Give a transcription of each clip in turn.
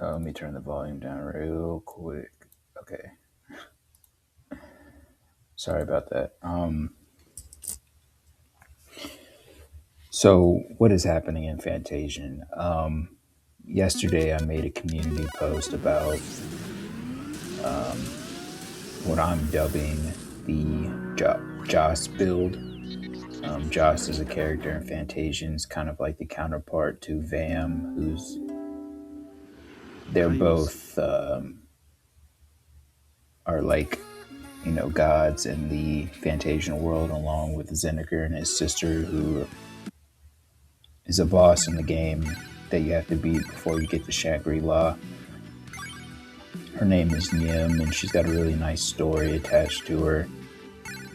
Let me turn the volume down real quick. Okay, sorry about that. So what is happening in Fantasian? Yesterday I made a community post about what I'm dubbing the Joss build. Joss is a character in Fantasians, kind of like the counterpart to Vam, who's they're both are like gods in the Fantasian world, along with Zeniker and his sister, who is a boss in the game that you have to beat before you get to Shangri-La. Her name is Nim, and she's got a really nice story attached to her,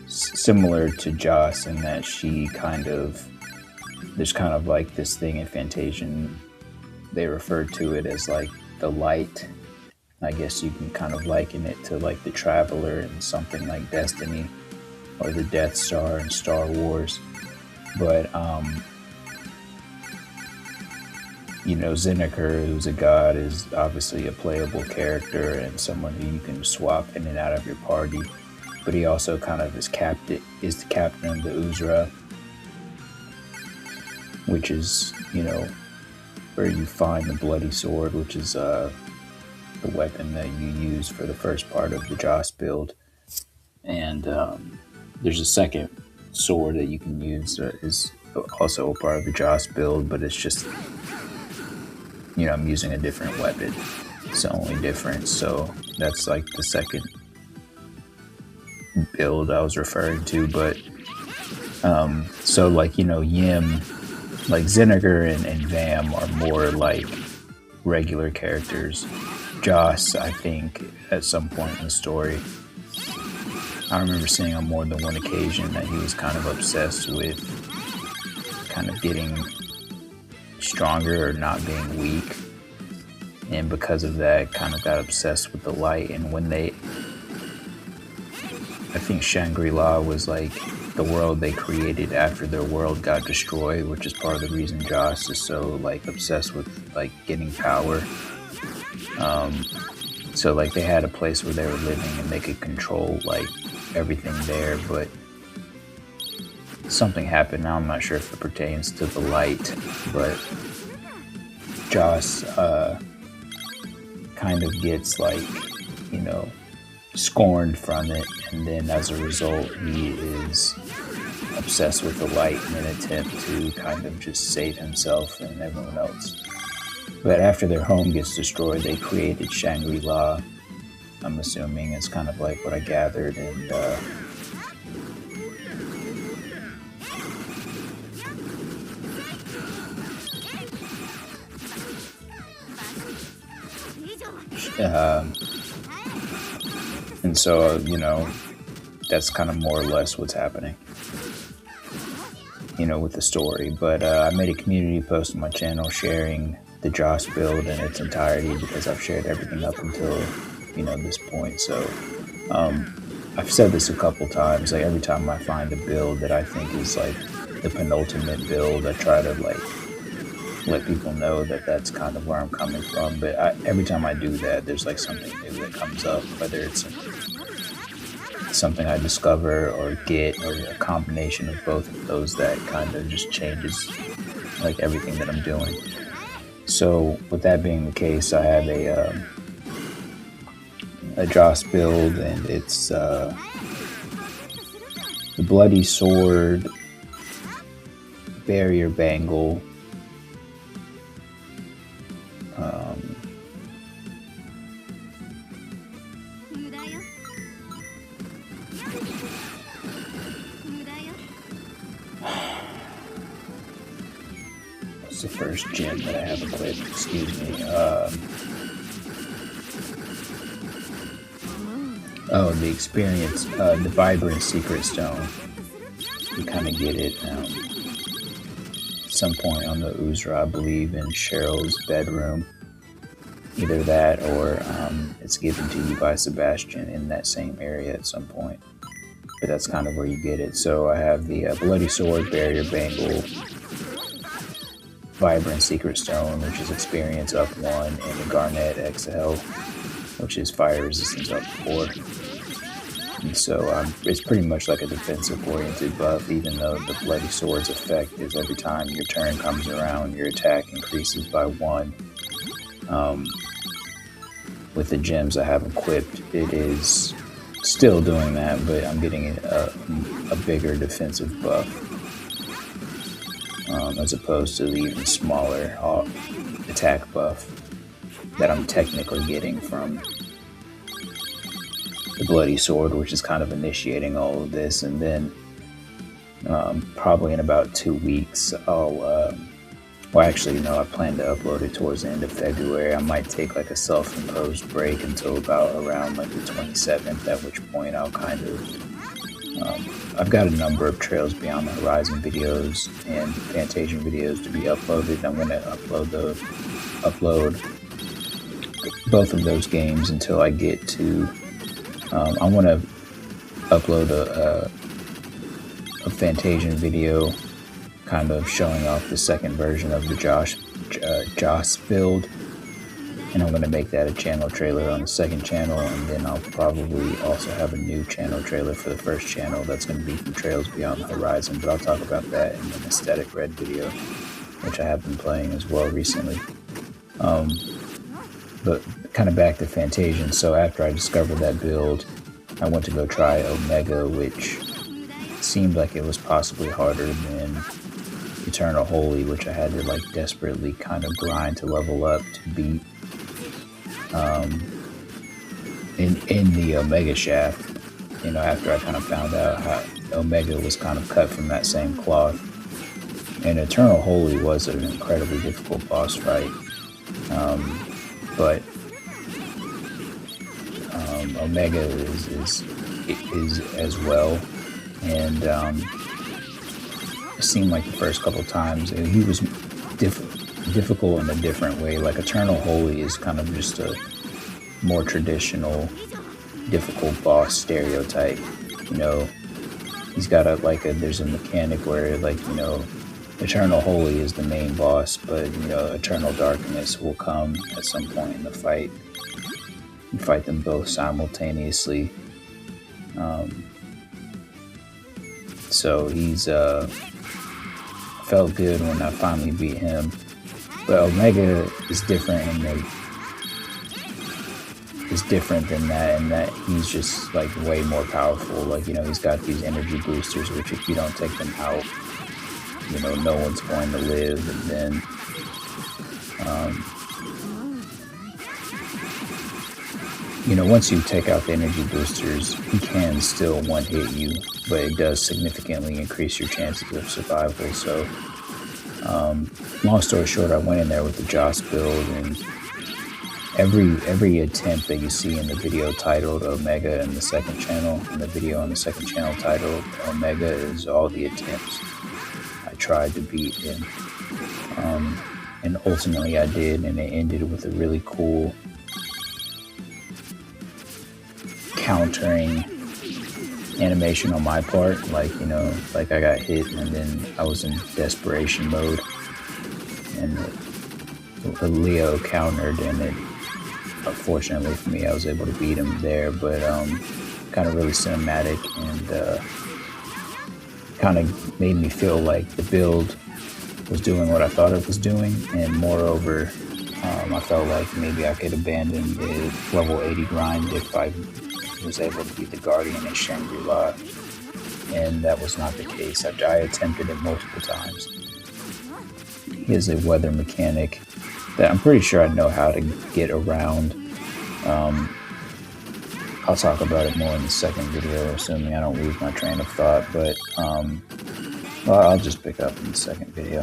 similar to Joss in that there's kind of like this thing in Fantasian. They refer to it as like the light. I guess you can kind of liken it to like the Traveler and something like Destiny or the Death Star in Star Wars. But Zeniker, who's a god, is obviously a playable character and someone who you can swap in and out of your party. But he also kind of is the captain of the Uzra, which is, where you find the bloody sword, which is the weapon that you use for the first part of the Joss build. And there's a second sword that you can use that is also a part of the Joss build, but it's just I'm using a different weapon. It's the only difference. So that's like the second build I was referring to. But so like, Yim, like Zeniger and Vam are more like regular characters. Joss, I think, at some point in the story, I remember seeing on more than one occasion that he was kind of obsessed with kind of getting stronger or not being weak, and because of that kind of got obsessed with the light. And I think Shangri-La was like the world they created after their world got destroyed, which is part of the reason Joss is so like obsessed with like getting power. So like they had a place where they were living and they could control like everything there, but something happened. Now I'm not sure if it pertains to the light, but Joss kind of gets like, scorned from it, and then as a result he is obsessed with the light in an attempt to kind of just save himself and everyone else. But after their home gets destroyed, they created Shangri-La. I'm assuming it's kind of like what I gathered, and and so that's kind of more or less what's happening, with the story. But I made a community post on my channel sharing the Joss build in its entirety, because I've shared everything up until this point. So I've said this a couple times, like every time I find a build that I think is like the penultimate build, I try to like let people know that that's kind of where I'm coming from. But every time I do that, there's like something new that comes up, whether it's something I discover or get, or a combination of both of those that kind of just changes like everything that I'm doing. So with that being the case, I have a Joss build, and it's the bloody sword, barrier bangle, what's the first gem that I have equipped? Excuse me. The experience, the vibrant secret stone. You kind of get it at some point on the Uzra, I believe, in Cheryl's bedroom. Either that, or it's given to you by Sebastian in that same area at some point. But that's kind of where you get it. So I have the bloody sword, barrier bangle, Vibrant Secret Stone, which is experience up 1, and the Garnet XL, which is fire resistance up 4. And so it's pretty much like a defensive-oriented buff, even though the Bloody Sword's effect is every time your turn comes around, your attack increases by 1. With the gems I have equipped, it is still doing that, but I'm getting a bigger defensive buff, as opposed to the even smaller attack buff that I'm technically getting from the Bloody Sword, which is kind of initiating all of this. And then probably in about 2 weeks, I plan to upload it towards the end of February. I might take like a self-imposed break until about around like the 27th, at which point I'll kind of, I've got a number of Trails Beyond the Horizon videos and Fantasian videos to be uploaded. I'm going to upload both of those games until I get to, I want to upload a Fantasian video kind of showing off the second version of the Joss build, and I'm going to make that a channel trailer on the second channel, and then I'll probably also have a new channel trailer for the first channel that's going to be from Trails Beyond the Horizon, but I'll talk about that in an Aesthetic Red video, which I have been playing as well recently. But kind of back to Fantasian. So after I discovered that build, I went to go try Omega, which seemed like it was possibly harder than Eternal Holy, which I had to like desperately kind of grind to level up to beat in the Omega shaft. You know, after I kind of found out how Omega was kind of cut from that same cloth. And Eternal Holy was an incredibly difficult boss fight, but Omega is as well. And it seemed like the first couple times he was difficult in a different way. Like Eternal Holy is kind of just a more traditional difficult boss stereotype. You know, he's got there's a mechanic where Eternal Holy is the main boss, but Eternal Darkness will come at some point in the fight. You fight them both simultaneously. So he's felt good when I finally beat him. But Omega is different than that, in that he's just like way more powerful. Like, he's got these energy boosters, which if you don't take them out, no one's going to live. And then once you take out the energy boosters, he can still one-hit you, but it does significantly increase your chances of survival. So, long story short, I went in there with the Joss build, and every attempt that you see in the video titled Omega in the second channel, and the video on the second channel titled Omega, is all the attempts I tried to beat him. And ultimately I did, and it ended with a really cool countering animation on my part. Like I got hit, and then I was in desperation mode, and Leo countered, and it, fortunately for me, I was able to beat him there. But kind of really cinematic, and kind of made me feel like the build was doing what I thought it was doing, and moreover, I felt like maybe I could abandon the level 80 grind if I was able to beat the Guardian in Shangri-La, and that was not the case. I attempted it multiple times. He has a weather mechanic that I'm pretty sure I know how to get around. I'll talk about it more in the second video, assuming I don't lose my train of thought, but I'll just pick up in the second video.